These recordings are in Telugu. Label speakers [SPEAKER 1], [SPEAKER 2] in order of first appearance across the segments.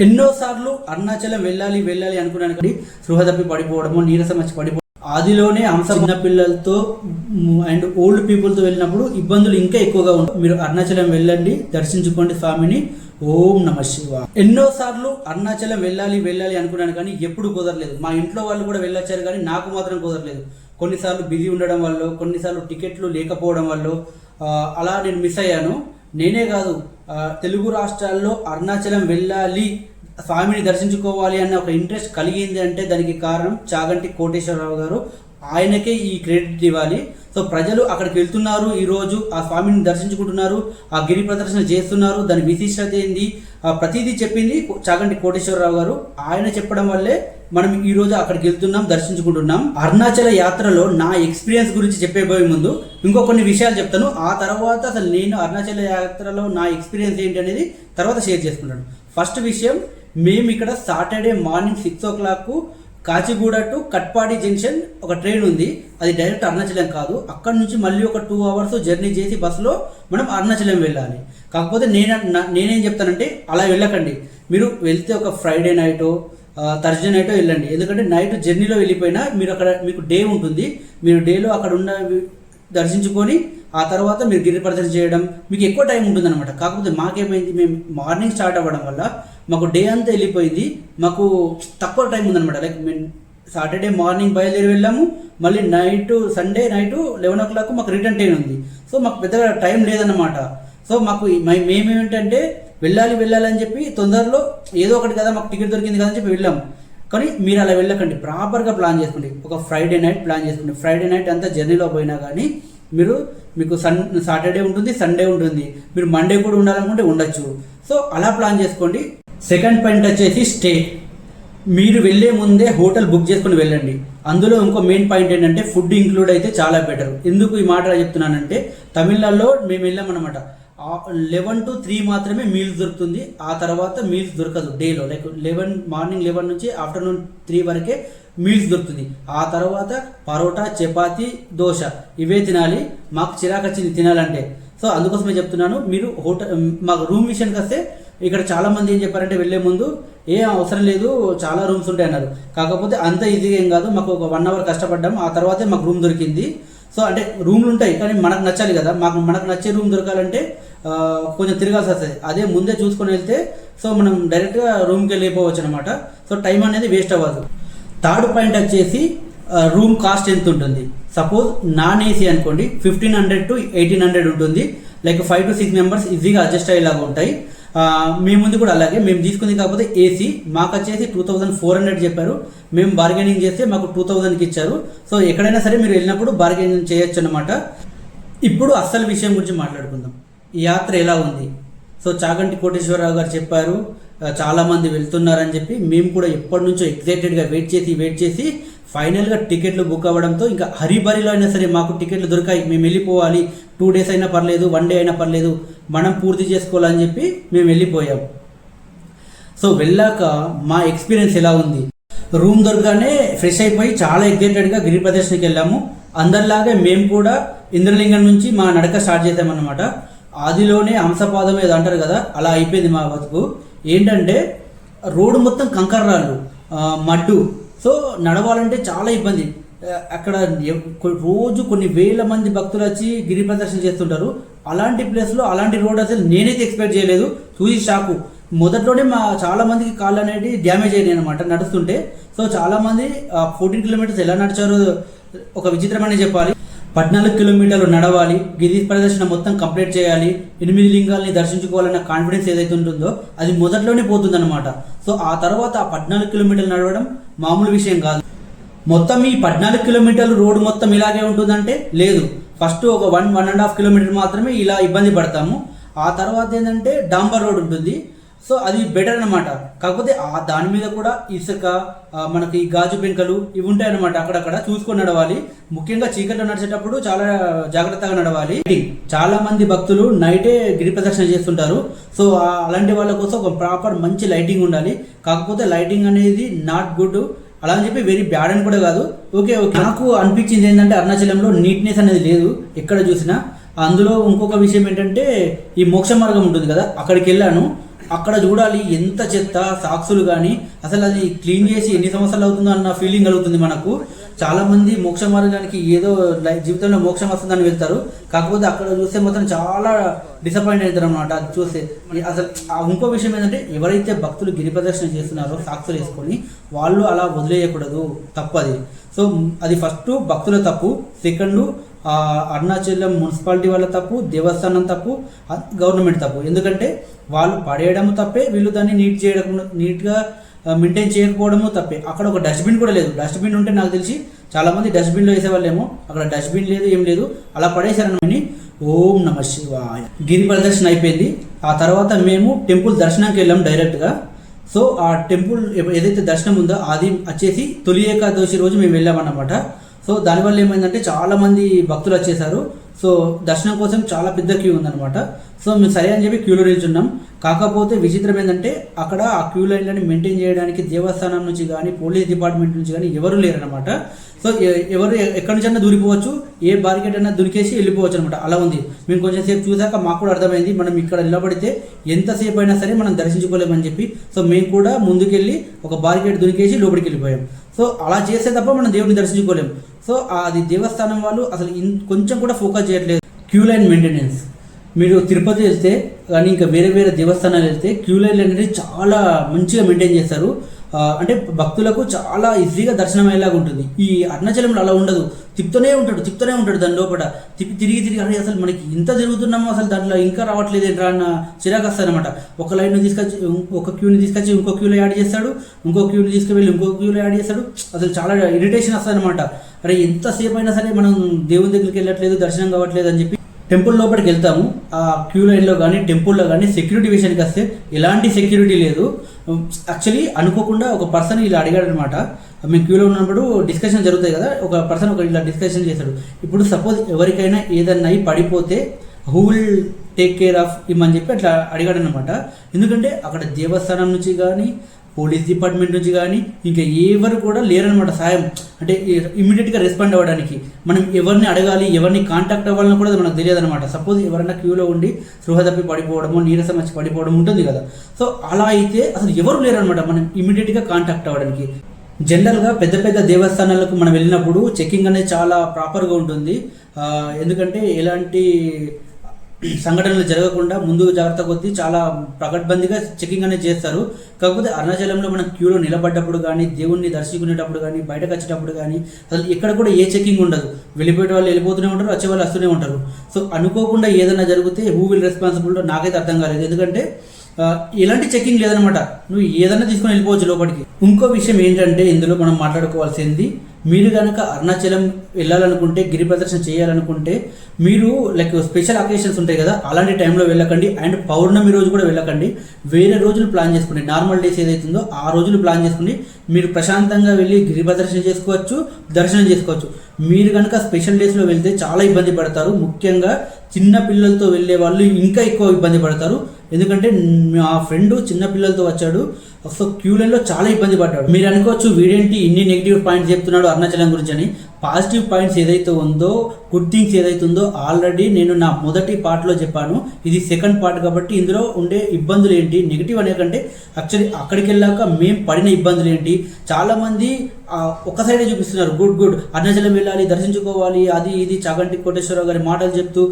[SPEAKER 1] ఎన్నోసార్లు అరుణాచలం వెళ్ళాలి వెళ్ళాలి అనుకున్నాను కానీ స్పృహ తప్పి పడిపోవడము, నీరసం వచ్చి పడిపోవడం, ఆదిలోనే హంస చిన్న పిల్లలతో అండ్ ఓల్డ్ పీపుల్తో వెళ్ళినప్పుడు ఇబ్బందులు ఇంకా ఎక్కువగా ఉంటాయి. మీరు అరుణాచలం వెళ్ళండి, దర్శించుకోండి స్వామిని. ఓం నమ శివాయ. ఎన్నోసార్లు అరుణాచలం వెళ్ళాలి వెళ్ళాలి అనుకున్నాను కానీ ఎప్పుడు కుదరలేదు. మా ఇంట్లో వాళ్ళు కూడా వెళ్ళొచ్చారు కానీ నాకు మాత్రం కుదరలేదు. కొన్నిసార్లు బిజీ ఉండడం వల్ల, కొన్నిసార్లు టికెట్లు లేకపోవడం వల్ల అలా నేను మిస్ అయ్యాను. నేనే కాదు, తెలుగు రాష్ట్రాల్లో అరుణాచలం వెళ్ళాలి, స్వామిని దర్శించుకోవాలి అన్న ఒక ఇంట్రెస్ట్ కలిగింది అంటే దానికి కారణం చాగంటి కోటేశ్వరరావు గారు. ఆయనకే ఈ క్రెడిట్ ఇవ్వాలి. సో ప్రజలు అక్కడికి వెళ్తున్నారు, ఈరోజు ఆ స్వామిని దర్శించుకుంటున్నారు, ఆ గిరి ప్రదర్శన చేస్తున్నారు, దాని విశిష్టత ఏంది ప్రతిదీ చెప్పింది చాగంటి కోటేశ్వరరావు గారు. ఆయన చెప్పడం వల్లే మనం ఈరోజు అక్కడికి వెళ్తున్నాం, దర్శించుకుంటున్నాం. అరుణాచల యాత్రలో నా ఎక్స్పీరియన్స్ గురించి చెప్పబోయే ముందు ఇంకో కొన్ని విషయాలు చెప్తాను. ఆ తర్వాత అసలు నేను అరుణాచల యాత్రలో నా ఎక్స్పీరియన్స్ ఏంటి అనేది తర్వాత షేర్ చేసుకుంటాను. ఫస్ట్ విషయం, మేము ఇక్కడ Saturday morning 6 o'clock Kacheguda to Katpadi junction ఒక ట్రైన్ ఉంది. అది డైరెక్ట్ అరుణాచలం కాదు. అక్కడ నుంచి మళ్ళీ ఒక 2 hours జర్నీ చేసి బస్సులో మనం అరుణాచలం వెళ్ళాలి. కాకపోతే నేనేం చెప్తానంటే అలా వెళ్ళకండి. మీరు వెళ్తే ఒక ఫ్రైడే నైటో థర్స్డే నైటో వెళ్ళండి. ఎందుకంటే నైట్ జర్నీలో వెళ్ళిపోయినా మీరు అక్కడ మీకు డే ఉంటుంది. మీరు డేలో అక్కడ ఉన్న దర్శించుకొని ఆ తర్వాత మీరు గిరి ప్రదర్శన చేయడం మీకు ఎక్కువ టైం ఉంటుంది అనమాట. కాకపోతే మాకేమైంది, మేము మార్నింగ్ స్టార్ట్ అవ్వడం వల్ల మాకు డే అంతా వెళ్ళిపోయింది, మాకు తక్కువ టైం ఉందనమాట. లైక్ మేము సాటర్డే మార్నింగ్ బయలుదేరి వెళ్ళాము, మళ్ళీ సండే నైట్ 11 o'clock మాకు రిటర్న్ ట్రైన్ ఉంది. సో మాకు పెద్దగా టైం లేదన్నమాట. సో మాకు మేమేంటంటే వెళ్ళాలి అని చెప్పి తొందరలో ఏదో ఒకటి కదా మాకు టికెట్ దొరికింది కదా అని చెప్పి వెళ్ళాము. కానీ మీరు అలా వెళ్ళకండి, ప్రాపర్గా ప్లాన్ చేసుకోండి. ఒక ఫ్రైడే నైట్ ప్లాన్ చేసుకోండి. ఫ్రైడే నైట్ అంతా జర్నీలో పోయినా కానీ మీకు సాటర్డే ఉంటుంది, సండే ఉంటుంది, మీరు మండే కూడా ఉండాలనుకుంటే ఉండొచ్చు. సో అలా ప్లాన్ చేసుకోండి. సెకండ్ పాయింట్ వచ్చేసి స్టే. మీరు వెళ్ళే ముందే హోటల్ బుక్ చేసుకుని వెళ్ళండి. అందులో ఇంకో మెయిన్ పాయింట్ ఏంటంటే ఫుడ్ ఇంక్లూడ్ అయితే చాలా బెటర్. ఎందుకు ఈ మాట చెప్తున్నానంటే, తమిళనాడులో మేము వెళ్ళామన్నమాట. 11 to 3 మాత్రమే మీల్స్ దొరుకుతుంది. ఆ తర్వాత మీల్స్ దొరకదు డేలో. లైక్ మార్నింగ్ 11 నుంచి ఆఫ్టర్నూన్ 3 వరకే మీల్స్ దొరుకుతుంది. ఆ తర్వాత పరోటా, చపాతి, దోశ ఇవే తినాలి. మాకు చిరాకు వచ్చింది తినాలంటే. సో అందుకోసమే చెప్తున్నాను. మీరు మాకు రూమ్ విషయానికి వస్తే ఇక్కడ చాలా మంది ఏం చెప్పారంటే వెళ్ళే ముందు ఏం అవసరం లేదు, చాలా రూమ్స్ ఉంటాయి అన్నారు. కాకపోతే అంత ఈజీగా ఏం కాదు. మాకు ఒక 1 hour కష్టపడ్డాం, ఆ తర్వాతే మాకు రూమ్ దొరికింది. సో అంటే రూమ్లు ఉంటాయి కానీ మనకు నచ్చాలి కదా. మనకు నచ్చే రూమ్ దొరకాలంటే కొంచెం తిరగాల్సి వస్తుంది. అదే ముందే చూసుకొని వెళ్తే సో మనం డైరెక్ట్గా రూమ్కి వెళ్ళిపోవచ్చు అనమాట. సో టైం అనేది వేస్ట్ అవ్వదు. థర్డ్ పాయింట్ వచ్చేసి రూమ్ కాస్ట్ ఎంత ఉంటుంది. సపోజ్ నాన్ ఏసీ అనుకోండి 1500 to 1800 ఉంటుంది. లైక్ 5 to 6 members ఈజీగా అడ్జస్ట్ అయ్యేలాగా ఉంటాయి. మేము ముందు కూడా అలాగే మేము తీసుకుంది. కాకపోతే ఏసీ మాకు వచ్చేసి 2400 చెప్పారు. మేము బార్గెనింగ్ చేస్తే మాకు 2000కి ఇచ్చారు. సో ఎక్కడైనా సరే మీరు వెళ్ళినప్పుడు బార్గెనింగ్ చేయొచ్చు అనమాట. ఇప్పుడు అస్సలు విషయం గురించి మాట్లాడుకుందాం. ఈ యాత్ర ఎలా ఉంది. సో చాగంటి కోటేశ్వరరావు గారు చెప్పారు చాలామంది వెళ్తున్నారని చెప్పి. మేము కూడా ఎప్పటి నుంచో ఎక్సైటెడ్గా వెయిట్ చేసి ఫైనల్గా టికెట్లు బుక్ అవ్వడంతో ఇంకా హరిబరిలో అయినా సరే మాకు టికెట్లు దొరికాయి. మేము వెళ్ళిపోవాలి, 2 days అయినా పర్లేదు, 1 day అయినా పర్లేదు, మనం పూర్తి చేసుకోవాలని చెప్పి మేము వెళ్ళిపోయాం. సో వెళ్ళాక మా ఎక్స్పీరియన్స్ ఎలా ఉంది. రూమ్ దొరకగానే ఫ్రెష్ అయిపోయి చాలా ఎక్సైటెడ్గా గిరి ప్రదర్శనకి వెళ్ళాము. అందరిలాగే మేము కూడా ఇంద్రలింగం నుంచి మా నడక స్టార్ట్ చేసామన్నమాట. ఆదిలోనే హంసపాదం ఏదో అంటారు కదా, అలా అయిపోయింది మా బతుకు. ఏంటంటే రోడ్డు మొత్తం కంకర్రాళ్ళు, మడ్డు. సో నడవాలంటే చాలా ఇబ్బంది. అక్కడ రోజు కొన్ని వేల మంది భక్తులు వచ్చి గిరి ప్రదర్శన చేస్తుంటారు. అలాంటి ప్లేస్లో అలాంటి రోడ్ అసలు నేనైతే ఎక్స్పెక్ట్ చేయలేదు. చూసి షాకు. మొదట్లోనే చాలా మందికి కాళ్ళు అనేది డ్యామేజ్ అయినాయి అనమాట నడుస్తుంటే. సో చాలా మంది 14 kilometers ఎలా నడిచారో ఒక విచిత్రమని చెప్పాలి. 14 kilometers నడవాలి, గిరి ప్రదర్శన మొత్తం కంప్లీట్ చేయాలి, 8 లింగాల్ని దర్శించుకోవాలన్న కాన్ఫిడెన్స్ ఏదైతే ఉంటుందో అది మొదట్లోనే పోతుందన్నమాట. సో ఆ తర్వాత ఆ 14 kilometers నడవడం మామూలు విషయం కాదు. మొత్తం ఈ 14 kilometers రోడ్డు మొత్తం ఇలాగే ఉంటుందంటే లేదు. ఫస్ట్ ఒక 1.5 kilometers మాత్రమే ఇలా ఇబ్బంది పడతాము. ఆ తర్వాత ఏంటంటే డాంబర్ రోడ్ ఉంటుంది. సో అది బెటర్ అనమాట. కాకపోతే దాని మీద కూడా ఇసుక, మనకి గాజు పెంకలు ఇవి ఉంటాయి అనమాట. అక్కడక్కడ చూసుకొని నడవాలి. ముఖ్యంగా చీకట్లో నడిచేటప్పుడు చాలా జాగ్రత్తగా నడవాలి. చాలా మంది భక్తులు నైటే గిరి ప్రదర్శన చేస్తుంటారు. సో అలాంటి వాళ్ళ కోసం ఒక ప్రాపర్ మంచి లైటింగ్ ఉండాలి. కాకపోతే లైటింగ్ అనేది నాట్ గుడ్ అలా అని చెప్పి వెరీ బ్యాడ్ అని కూడా కాదు. ఓకే. నాకు అనిపించింది ఏంటంటే అరుణాచలంలో నీట్నెస్ అనేది లేదు ఎక్కడ చూసినా. అందులో ఇంకొక విషయం ఏంటంటే ఈ మోక్ష మార్గం ఉంటుంది కదా, అక్కడికి వెళ్ళాను. అక్కడ చూడాలి ఎంత చెత్త సాక్సులు కానీ అసలు అది క్లీన్ చేసి ఎన్ని సంవత్సరాలు అవుతుందో అన్న ఫీలింగ్ కలుగుతుంది మనకు. చాలా మంది మోక్ష మార్గానికి ఏదో జీవితంలో మోక్షం వస్తుందని వెళ్తారు, కాకపోతే అక్కడ చూస్తే మాత్రం చాలా డిసప్పాయింట్ అవుతారు అనమాట. అది చూస్తే అసలు ఇంకో విషయం ఏంటంటే ఎవరైతే భక్తులు గిరి ప్రదర్శన చేస్తున్నారో సాక్సులు వేసుకొని వాళ్ళు అలా వదిలేయకూడదు, తప్పది. సో అది ఫస్ట్ భక్తుల తప్పు, సెకండ్ అరుణాచలం మున్సిపాలిటీ వాళ్ళ తప్పు, దేవస్థానం తప్పు, గవర్నమెంట్ తప్పు. ఎందుకంటే వాళ్ళు పడేయడం తప్పే, వీళ్ళు దాన్ని నీట్గా మెయింటైన్ చేయకపోవడము తప్పే. అక్కడ ఒక డస్ట్బిన్ కూడా లేదు. డస్ట్బిన్ ఉంటే నాకు తెలిసి చాలామంది డస్ట్బిన్లో వేసేవాళ్ళేమో, అక్కడ డస్ట్బిన్ లేదు, ఏం లేదు, అలా పడేశారని. ఓం నమ శివాయ. గిరి ప్రదర్శన అయిపోయింది. ఆ తర్వాత మేము టెంపుల్ దర్శనానికి వెళ్ళాం డైరెక్ట్గా. సో ఆ టెంపుల్ ఏదైతే దర్శనం ఉందో అది వచ్చేసి తొలి ఏకాదశి రోజు మేము వెళ్ళామన్నమాట. సో దానివల్ల ఏమైందంటే చాలామంది భక్తులు వచ్చేసారు. సో దర్శనం కోసం చాలా పెద్ద క్యూ ఉందన్నమాట. సో మేము సరే అని చెప్పి క్యూలో నిల్చున్నాం. కాకపోతే విచిత్రం ఏంటంటే అక్కడ ఆ క్యూ లైన్లని మెయింటైన్ చేయడానికి దేవస్థానం నుంచి కానీ పోలీస్ డిపార్ట్మెంట్ నుంచి కానీ ఎవరు లేరనమాట. సో ఎవరు ఎక్కడి నుంచి అయినా దూరిపోవచ్చు, ఏ బారికేడ్ అయినా దూరికేసి వెళ్ళిపోవచ్చు అనమాట. అలా ఉంది. మేము కొంచెం సేపు చూసాక మాకు కూడా అర్థమైంది మనం ఇక్కడ నిలబడితే ఎంతసేపు అయినా సరే మనం దర్శించుకోలేమని చెప్పి. సో మేము కూడా ముందుకెళ్ళి ఒక బారికేడ్ దూరికేసి లోపలికి వెళ్ళిపోయాం. సో అలా చేస్తే తప్ప మనం దేవుడిని దర్శించుకోలేం. సో అది దేవస్థానం వాళ్ళు అసలు కొంచెం కూడా ఫోకస్ చేయట్లేదు క్యూ లైన్ మెయింటెనెన్స్. మీరు తిరుపతి వెళ్తే కానీ ఇంకా వేరే వేరే దేవస్థానాలు వెళ్తే క్యూ లైన్ అనేది చాలా మంచిగా మెయింటైన్ చేస్తారు. అంటే భక్తులకు చాలా ఈజీగా దర్శనం అయ్యేలాగా ఉంటుంది. ఈ అరుణాచలంలో అలా ఉండదు. తిప్పుతూనే ఉంటాడు దాని లోపల తిరిగి అరే అసలు మనకి ఇంత తిరుగుతున్నామో అసలు దాంట్లో ఇంకా రావట్లేదు ఏంట్రా అన్న చిరాకు వస్తారనమాట. ఒక లైన్ తీసుకొచ్చి ఒక క్యూని తీసుకొచ్చి ఇంకో క్యూలో యాడ్ చేస్తాడు, ఇంకో క్యూని తీసుకువెళ్ళి ఇంకో క్యూలో యాడ్ చేస్తాడు. అసలు చాలా ఇరిటేషన్ వస్తుంది అనమాట. అరే ఎంతసేపు అయినా సరే మనం దేవుని దగ్గరికి వెళ్ళట్లేదు, దర్శనం కావట్లేదు అని చెప్పి టెంపుల్ లోపలికి వెళ్తాము. ఆ క్యూ లైన్లో కానీ టెంపుల్లో కానీ సెక్యూరిటీ విషయానికి వస్తే ఎలాంటి సెక్యూరిటీ లేదు. యాక్చువల్లీ అనుకోకుండా ఒక పర్సన్ ఇలా అడిగాడు అనమాట. మేము క్యూలో ఉన్నప్పుడు డిస్కషన్ జరుగుతాయి కదా, ఒక పర్సన్ ఇలా డిస్కషన్ చేశాడు. ఇప్పుడు సపోజ్ ఎవరికైనా ఏదన్నా పడిపోతే who will take care of him అని చెప్పి అట్లా అడిగాడు అనమాట. ఎందుకంటే అక్కడ దేవస్థానం నుంచి కానీ పోలీస్ డిపార్ట్మెంట్ నుంచి కానీ ఇంకా ఎవరు కూడా లేరనమాట సాయం. అంటే ఇమ్మీడియట్గా రెస్పాండ్ అవ్వడానికి మనం ఎవరిని అడగాలి, ఎవరిని కాంటాక్ట్ అవ్వాలని కూడా మనకు తెలియదు అనమాట. సపోజ్ ఎవరైనా క్యూలో ఉండి స్పృహ తప్పి పడిపోవడము, నీరసం వచ్చి పడిపోవడం ఉంటుంది కదా. సో అలా అయితే అసలు ఎవరు లేరనమాట మనం ఇమ్మీడియట్గా కాంటాక్ట్ అవ్వడానికి. జనరల్గా పెద్ద పెద్ద దేవస్థానాలకు మనం వెళ్ళినప్పుడు చెకింగ్ అనేది చాలా ప్రాపర్గా ఉంటుంది. ఎందుకంటే ఎలాంటి సంఘటనలు జరగకుండా ముందు జాగ్రత్త కొద్దీ చాలా పకడ్బందీగా చెకింగ్ అనేది చేస్తారు. కాకపోతే అరుణాచలంలో మనం క్యూలో నిలబడ్డప్పుడు కానీ, దేవుణ్ణి దర్శించుకునేటప్పుడు కానీ, బయటకు వచ్చేటప్పుడు కానీ అసలు ఎక్కడ కూడా ఏ చెకింగ్ ఉండదు. వెళ్ళిపోయే వాళ్ళు వెళ్ళిపోతూనే ఉంటారు, వచ్చే వాళ్ళు వస్తూనే ఉంటారు. సో అనుకోకుండా ఏదైనా జరిగితే హూ విల్ రెస్పాన్సిబుల్ నాకైతే అర్థం కాలేదు. ఎందుకంటే ఎలాంటి చెకింగ్ లేదనమాట. నువ్వు ఏదైనా తీసుకొని వెళ్ళిపోవచ్చు లోపలికి. ఇంకో విషయం ఏంటంటే ఇందులో మనం మాట్లాడుకోవాల్సింది, మీరు కనుక అరుణాచలం వెళ్ళాలనుకుంటే, గిరి ప్రదర్శన చేయాలనుకుంటే మీరు లైక్ స్పెషల్ అకేషన్స్ ఉంటాయి కదా, అలాంటి టైంలో వెళ్ళకండి. అండ్ పౌర్ణమి రోజు కూడా వెళ్ళకండి. వేరే రోజులు ప్లాన్ చేసుకోండి. నార్మల్ డేస్ ఏదైతుందో ఆ రోజులు ప్లాన్ చేసుకోండి. మీరు ప్రశాంతంగా వెళ్ళి గిరి ప్రదర్శన చేసుకోవచ్చు, దర్శనం చేసుకోవచ్చు. మీరు కనుక స్పెషల్ డేస్లో వెళ్తే చాలా ఇబ్బంది పడతారు. ముఖ్యంగా చిన్న పిల్లలతో వెళ్ళే వాళ్ళు ఇంకా ఎక్కువ ఇబ్బంది పడతారు. ఎందుకంటే మా ఫ్రెండ్ చిన్న పిల్లలతో వచ్చాడు. సో క్యూ లైన్లో చాలా ఇబ్బంది పడ్డాడు. మీరు అనుకోవచ్చు వీడేంటి ఇన్ని నెగిటివ్ పాయింట్స్ చెప్తున్నాడు అరుణాచలం గురించి అని. పాజిటివ్ పాయింట్స్ ఏదైతే ఉందో, గుడ్ థింగ్స్ ఏదైతే ఉందో ఆల్రెడీ నేను నా మొదటి పార్ట్లో చెప్పాను. ఇది సెకండ్ పార్ట్ కాబట్టి ఇందులో ఉండే ఇబ్బందులు ఏంటి, నెగిటివ్ అనే కంటే యాక్చువల్లీ అక్కడికి వెళ్ళాక మేము పడిన ఇబ్బందులు ఏంటి. చాలామంది ఒక సైడే చూపిస్తున్నారు, గుడ్ అరుణాచలం వెళ్ళాలి, దర్శించుకోవాలి, అది ఇది చాగంటి కోటేశ్వరరావు గారి మాటలు చెప్తూ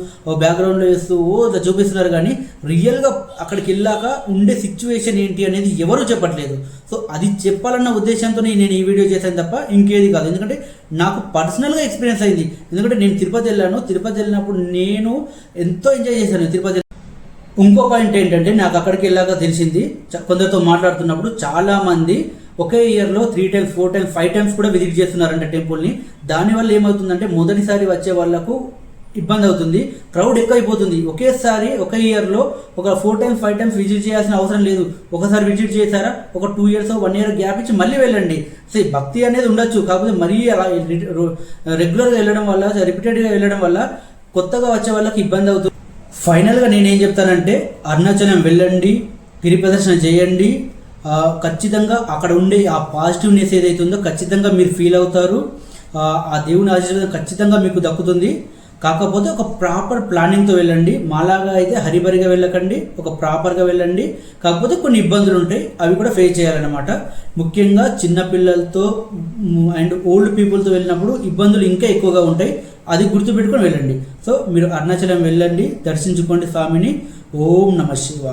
[SPEAKER 1] బ్యాక్గ్రౌండ్లో వేస్తూ ఇట్లా చూపిస్తున్నారు. కానీ రియల్గా అక్కడికి వెళ్ళాక ఉండే సిచ్యువేషన్ ఏంటి అనేది ఎవరు చెప్పట్లేదు. సో అది చెప్పాలన్న ఉద్దేశంతోనే నేను ఈ వీడియో చేశాను తప్ప ఇంకేది కాదు. ఎందుకంటే నాకు పర్సనల్గా ఎక్స్పీరియన్స్ అయింది. ఎందుకంటే నేను తిరుపతి వెళ్ళాను. తిరుపతి వెళ్ళినప్పుడు నేను ఎంతో ఎంజాయ్ చేశాను తిరుపతి. ఇంకో పాయింట్ ఏంటంటే నాకు అక్కడికి వెళ్ళాక తెలిసింది, కొందరితో మాట్లాడుతున్నప్పుడు చాలామంది ఒకే ఇయర్లో 3 times 4 times 5 times కూడా విజిట్ చేస్తున్నారంట టెంపుల్ని. దానివల్ల ఏమవుతుందంటే మొదటిసారి వచ్చే వాళ్ళకు ఇబ్బంది అవుతుంది, క్రౌడ్ ఎక్కువైపోతుంది. ఒకేసారి ఒక ఇయర్లో ఒక 4 times 5 times విజిట్ చేయాల్సిన అవసరం లేదు. ఒకసారి విజిట్ చేశారా, ఒక 2 years 1 year గ్యాప్ ఇచ్చి మళ్ళీ వెళ్ళండి. సో భక్తి అనేది ఉండొచ్చు, కాకపోతే మరీ అలా రెగ్యులర్గా వెళ్ళడం వల్ల, రిపీటెడ్గా వెళ్ళడం వల్ల కొత్తగా వచ్చే వాళ్ళకి ఇబ్బంది అవుతుంది. ఫైనల్గా నేనేం చెప్తానంటే అరుణాచలం వెళ్ళండి, గిరి ప్రదర్శన చేయండి. ఖచ్చితంగా అక్కడ ఉండే ఆ పాజిటివ్నెస్ ఏదైతే ఉందో ఖచ్చితంగా మీరు ఫీల్ అవుతారు. ఆ దేవుని ఆశీర్వాదం ఖచ్చితంగా మీకు దక్కుతుంది. కాకపోతే ఒక ప్రాపర్ ప్లానింగ్తో వెళ్ళండి. మాలాగా అయితే హరిబరిగా వెళ్ళకండి, ఒక ప్రాపర్గా వెళ్ళండి. కాకపోతే కొన్ని ఇబ్బందులు ఉంటాయి, అవి కూడా ఫేస్ చేయాలన్నమాట. ముఖ్యంగా చిన్నపిల్లలతో అండ్ ఓల్డ్ పీపుల్తో వెళ్ళినప్పుడు ఇబ్బందులు ఇంకా ఎక్కువగా ఉంటాయి, అది గుర్తుపెట్టుకొని వెళ్ళండి. సో మీరు అరుణాచలం వెళ్ళండి, దర్శించుకోండి స్వామిని. ఓం నమః శివాయ.